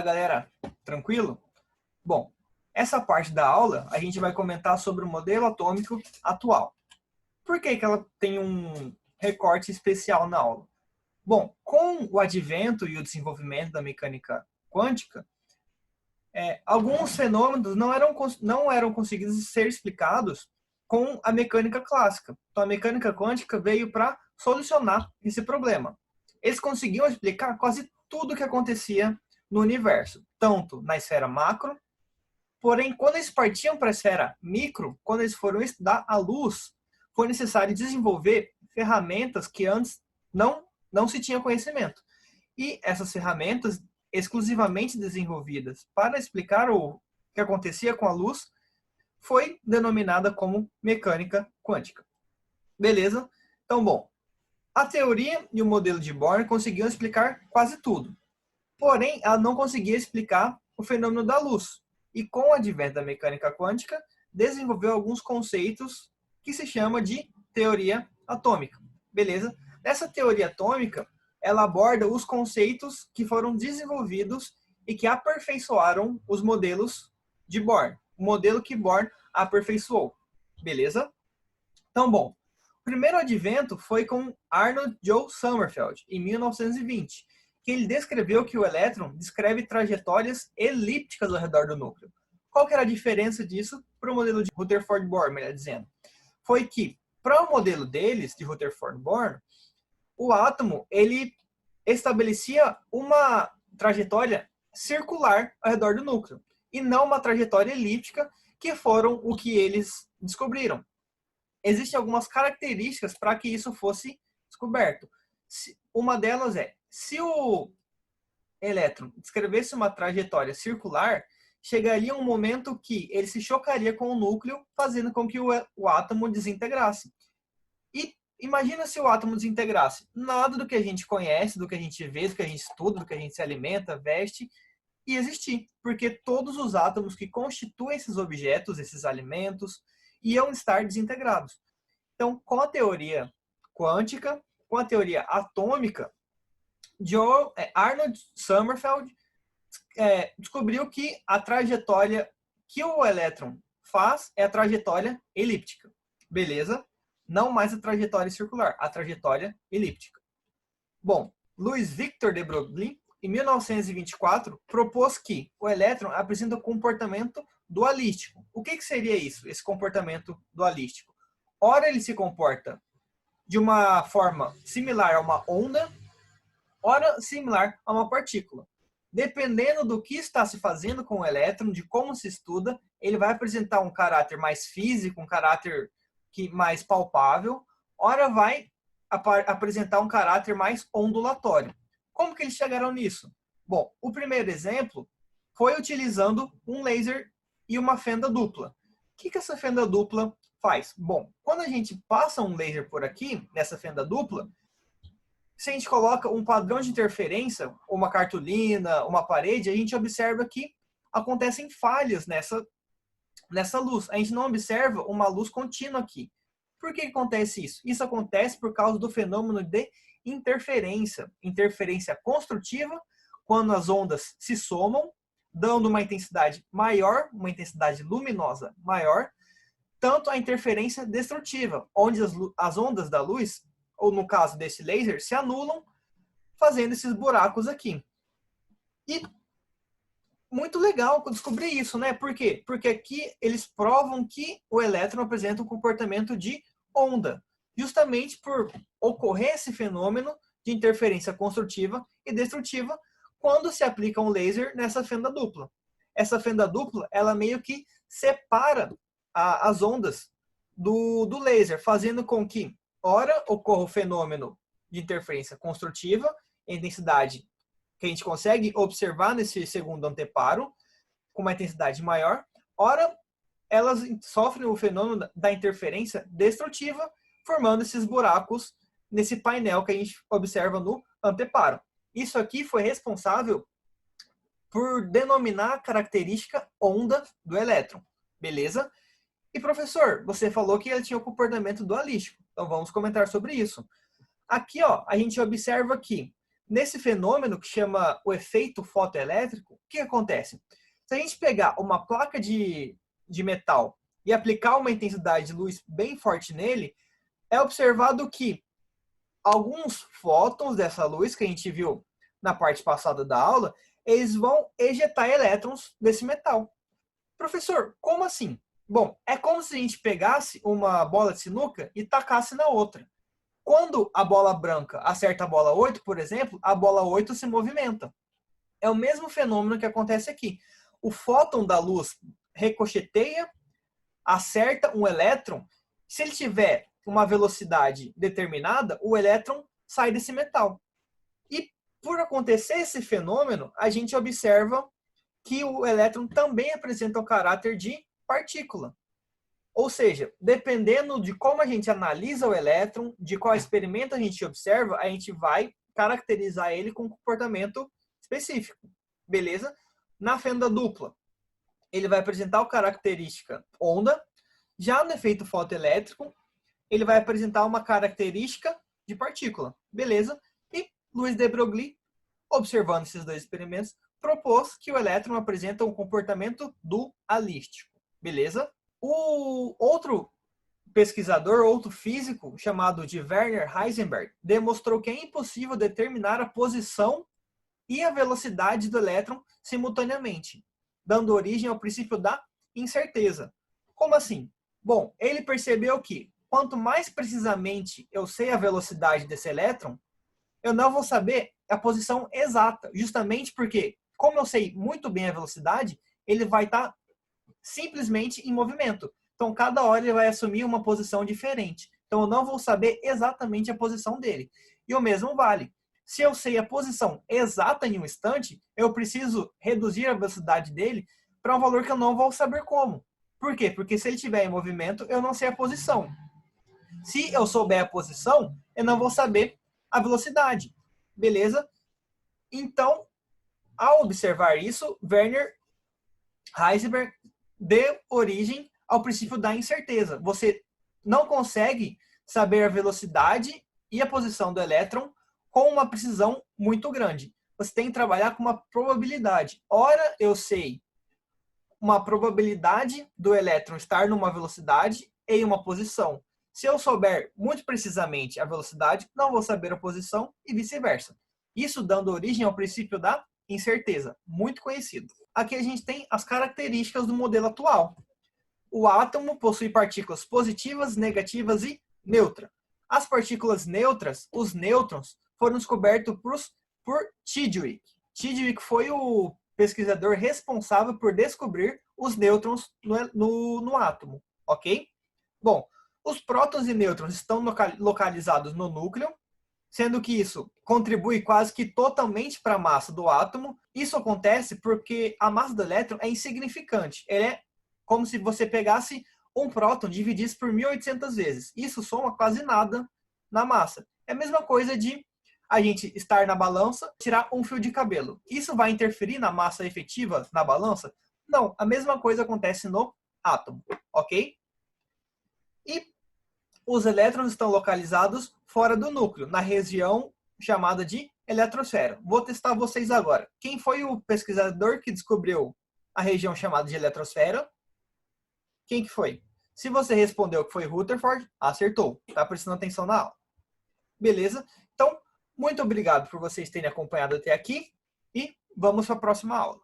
galera, tranquilo? Bom, essa parte da aula a gente vai comentar sobre o modelo atômico atual. Por que ela tem um recorte especial na aula? Bom, com o advento e o desenvolvimento da mecânica quântica, alguns fenômenos não eram conseguidos ser explicados com a mecânica clássica. Então a mecânica quântica veio para solucionar esse problema. Eles conseguiam explicar quase tudo o que acontecia no universo, tanto na esfera macro, porém, quando eles partiam para a esfera micro, quando eles foram estudar a luz, foi necessário desenvolver ferramentas que antes não se tinha conhecimento. E essas ferramentas, exclusivamente desenvolvidas para explicar o que acontecia com a luz, foi denominada como mecânica quântica. Beleza? Então, bom, a teoria e o modelo de Bohr conseguiam explicar quase tudo. Porém, ela não conseguia explicar o fenômeno da luz. E com o advento da mecânica quântica, desenvolveu alguns conceitos que se chama de teoria atômica. Beleza? Nessa teoria atômica, ela aborda os conceitos que foram desenvolvidos e que aperfeiçoaram os modelos de Bohr. O modelo que Bohr aperfeiçoou. Beleza? Então, bom, o primeiro advento foi com Arnold Joe Sommerfeld, em 1920, que ele descreveu que o elétron descreve trajetórias elípticas ao redor do núcleo. Qual que era a diferença disso para o modelo de Rutherford Bohr, melhor dizendo? Foi que, para o modelo deles, de Rutherford Bohr, o átomo ele estabelecia uma trajetória circular ao redor do núcleo, e não uma trajetória elíptica, que foram o que eles descobriram. Existem algumas características para que isso fosse descoberto. Uma delas é, se o elétron descrevesse uma trajetória circular, chegaria um momento que ele se chocaria com o núcleo, fazendo com que o átomo desintegrasse. E imagina se o átomo desintegrasse. Nada do que a gente conhece, do que a gente vê, do que a gente estuda, do que a gente se alimenta, veste, ia existir. Porque todos os átomos que constituem esses objetos, esses alimentos, iam estar desintegrados. Então, com a teoria quântica, com a teoria atômica, Arnold Sommerfeld descobriu que a trajetória que o elétron faz é a trajetória elíptica. Beleza? Não mais a trajetória circular, a trajetória elíptica. Bom, Louis Victor de Broglie, em 1924, propôs que o elétron apresenta um comportamento dualístico. O que seria isso, esse comportamento dualístico? Ora ele se comporta de uma forma similar a uma onda, ora similar a uma partícula. Dependendo do que está se fazendo com o elétron, de como se estuda, ele vai apresentar um caráter mais físico, um caráter mais palpável, ora vai apresentar um caráter mais ondulatório. Como que eles chegaram nisso? Bom, o primeiro exemplo foi utilizando um laser e uma fenda dupla. O que essa fenda dupla faz? Bom, quando a gente passa um laser por aqui, nessa fenda dupla, se a gente coloca um padrão de interferência, uma cartolina, uma parede, a gente observa que acontecem falhas nessa luz. A gente não observa uma luz contínua aqui. Por que acontece isso? Isso acontece por causa do fenômeno de interferência. Interferência construtiva, quando as ondas se somam, dando uma intensidade maior, uma intensidade luminosa maior, tanto a interferência destrutiva, onde as ondas da luz, ou no caso desse laser, se anulam, fazendo esses buracos aqui. E muito legal descobrir isso, né? Por quê? Porque aqui eles provam que o elétron apresenta um comportamento de onda, justamente por ocorrer esse fenômeno de interferência construtiva e destrutiva quando se aplica um laser nessa fenda dupla. Essa fenda dupla, ela meio que separa as ondas do laser, fazendo com que, ora, ocorra o fenômeno de interferência construtiva em densidade que a gente consegue observar nesse segundo anteparo, com uma intensidade maior, ora, elas sofrem o fenômeno da interferência destrutiva, formando esses buracos nesse painel que a gente observa no anteparo. Isso aqui foi responsável por denominar a característica onda do elétron. Beleza? E professor, você falou que ele tinha o comportamento dualístico. Então vamos comentar sobre isso. Aqui, ó, a gente observa que nesse fenômeno que chama o efeito fotoelétrico, o que acontece? Se a gente pegar uma placa de metal e aplicar uma intensidade de luz bem forte nele, é observado que alguns fótons dessa luz que a gente viu na parte passada da aula, eles vão ejetar elétrons desse metal. Professor, como assim? Bom, é como se a gente pegasse uma bola de sinuca e tacasse na outra. Quando a bola branca acerta a bola 8, por exemplo, a bola 8 se movimenta. É o mesmo fenômeno que acontece aqui. O fóton da luz ricocheteia, acerta um elétron. Se ele tiver uma velocidade determinada, o elétron sai desse metal. E por acontecer esse fenômeno, a gente observa que o elétron também apresenta o caráter de partícula. Ou seja, dependendo de como a gente analisa o elétron, de qual experimento a gente observa, a gente vai caracterizar ele com um comportamento específico. Beleza? Na fenda dupla, ele vai apresentar a característica onda. Já no efeito fotoelétrico, ele vai apresentar uma característica de partícula. Beleza? E Louis de Broglie, observando esses dois experimentos, propôs que o elétron apresenta um comportamento dualístico. Beleza? O outro pesquisador, outro físico, chamado de Werner Heisenberg, demonstrou que é impossível determinar a posição e a velocidade do elétron simultaneamente, dando origem ao princípio da incerteza. Como assim? Bom, ele percebeu que quanto mais precisamente eu sei a velocidade desse elétron, eu não vou saber a posição exata, justamente porque, como eu sei muito bem a velocidade, ele vai estar simplesmente em movimento. Então, cada hora ele vai assumir uma posição diferente. Então, eu não vou saber exatamente a posição dele. E o mesmo vale. Se eu sei a posição exata em um instante, eu preciso reduzir a velocidade dele para um valor que eu não vou saber como. Por quê? Porque se ele estiver em movimento, eu não sei a posição. Se eu souber a posição, eu não vou saber a velocidade. Beleza? Então, ao observar isso, Werner Heisenberg deu origem ao princípio da incerteza. Você não consegue saber a velocidade e a posição do elétron com uma precisão muito grande. Você tem que trabalhar com uma probabilidade. Ora, eu sei uma probabilidade do elétron estar numa velocidade e uma posição. Se eu souber muito precisamente a velocidade, não vou saber a posição e vice-versa. Isso dando origem ao princípio da incerteza, muito conhecido. Aqui a gente tem as características do modelo atual. O átomo possui partículas positivas, negativas e neutra. As partículas neutras, os nêutrons, foram descobertos por Chadwick. Chadwick foi o pesquisador responsável por descobrir os nêutrons no átomo, ok? Bom, os prótons e nêutrons estão localizados no núcleo, sendo que isso contribui quase que totalmente para a massa do átomo. Isso acontece porque a massa do elétron é insignificante. Ele é como se você pegasse um próton e dividisse por 1.800 vezes. Isso soma quase nada na massa. É a mesma coisa de a gente estar na balança, tirar um fio de cabelo. Isso vai interferir na massa efetiva na balança? Não, a mesma coisa acontece no átomo, ok? E os elétrons estão localizados fora do núcleo, na região chamada de eletrosfera. Vou testar vocês agora. Quem foi o pesquisador que descobriu a região chamada de eletrosfera? Quem que foi? Se você respondeu que foi Rutherford, acertou. Tá prestando atenção na aula. Beleza? Então, muito obrigado por vocês terem acompanhado até aqui e vamos para a próxima aula.